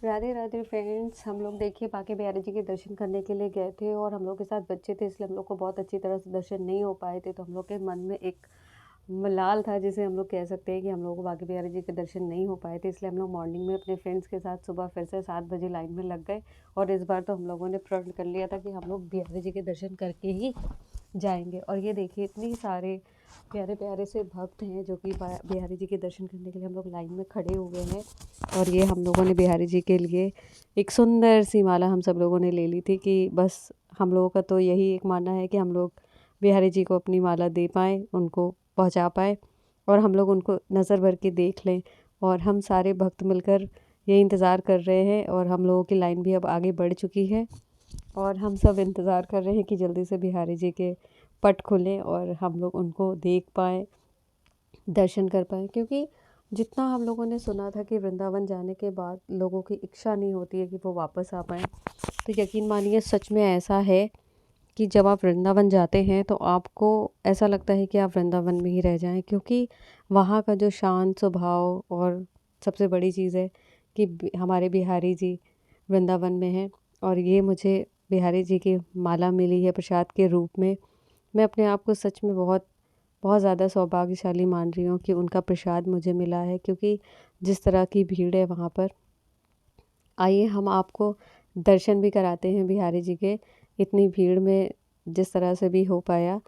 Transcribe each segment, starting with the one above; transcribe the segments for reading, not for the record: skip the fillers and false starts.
Radhe Radhe friends. हम लोग देखिए बांके बिहारी जी के दर्शन करने के लिए गए थे और हम लोग के साथ बच्चे थे, इसलिए हम लोग को बहुत अच्छी तरह से दर्शन नहीं हो पाए थे। तो हम लोग के मन में एक मलाल था, जिसे हम लोग कह सकते हैं कि हम लोगों को बांके बिहारी जी के दर्शन नहीं हो पाए थे। इसलिए हम लोग मॉर्निंग में अपने फ्रेंड्स के साथ सुबह फिर से 7 बजे लाइन में लग गए। और इस बार तो हम लोगों ने प्रण कर लिया था कि हम लोग बिहारी जी के दर्शन करके ही जाएंगे। और ये देखिए इतनी सारे प्यारे प्यारे से भक्त हैं जो कि बिहारी जी के दर्शन करने के लिए हम लोग लाइन में खड़े हुए हैं। और ये हम लोगों ने बिहारी जी के लिए एक सुंदर सी माला हम सब लोगों ने ले ली थी कि बस हम लोगों का तो यही एक मानना है कि हम लोग बिहारी जी को अपनी माला दे पाएँ, उनको पहुंचा पाएँ और हम लोग उनको नज़र भर के देख लें। और हम सारे भक्त मिलकर ये इंतज़ार कर रहे हैं और हम लोगों की लाइन भी अब आगे बढ़ चुकी है और हम सब इंतज़ार कर रहे हैं कि जल्दी से बिहारी जी के पट खुलें और हम लोग उनको देख पाएँ, दर्शन कर पाएँ। क्योंकि जितना हम लोगों ने सुना था कि वृंदावन जाने के बाद लोगों की इच्छा नहीं होती है कि वो वापस आ पाएँ, तो यकीन मानिए सच में ऐसा है कि जब आप वृंदावन जाते हैं तो आपको ऐसा लगता है कि आप वृंदावन में ही रह जाएं। क्योंकि वहाँ का जो शांत स्वभाव और सबसे बड़ी चीज़ है कि हमारे बिहारी जी वृंदावन में हैं। और ये मुझे बिहारी जी की माला मिली है प्रसाद के रूप में। मैं अपने आप को सच में बहुत बहुत ज़्यादा सौभाग्यशाली मान रही हूँ कि उनका प्रसाद मुझे मिला है। क्योंकि जिस तरह की भीड़ है वहाँ पर, आइए हम आपको दर्शन भी कराते हैं बिहारी जी के। इतनी भीड़ में जिस तरह से भी हो पाया,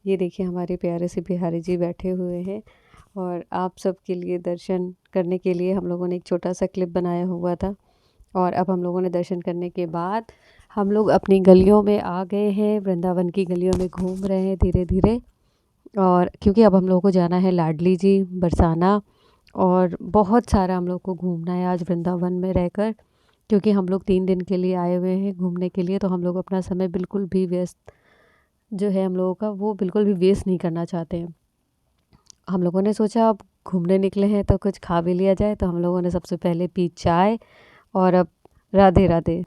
ये देखिए हमारे प्यारे से बिहारी जी बैठे हुए हैं। और आप सब के लिए दर्शन करने के लिए हम लोगों ने एक छोटा सा क्लिप बनाया हुआ था। और अब हम लोगों ने दर्शन करने के बाद हम लोग अपनी गलियों में आ गए हैं, वृंदावन की गलियों में घूम रहे हैं धीरे धीरे। और क्योंकि अब हम लोगों को जाना है लाडली जी, बरसाना और बहुत सारा हम लोग को घूमना है आज वृंदावन में रहकर। क्योंकि हम लोग 3 दिन के लिए आए हुए हैं घूमने के लिए, तो हम लोग अपना समय बिल्कुल भी व्यस्त जो है हम लोगों का वो बिल्कुल भी वेस्ट नहीं करना चाहते हैं। हम लोगों ने सोचा अब घूमने निकले हैं तो कुछ खा भी लिया जाए, तो हम लोगों ने सबसे पहले पी चाय और अब राधे राधे।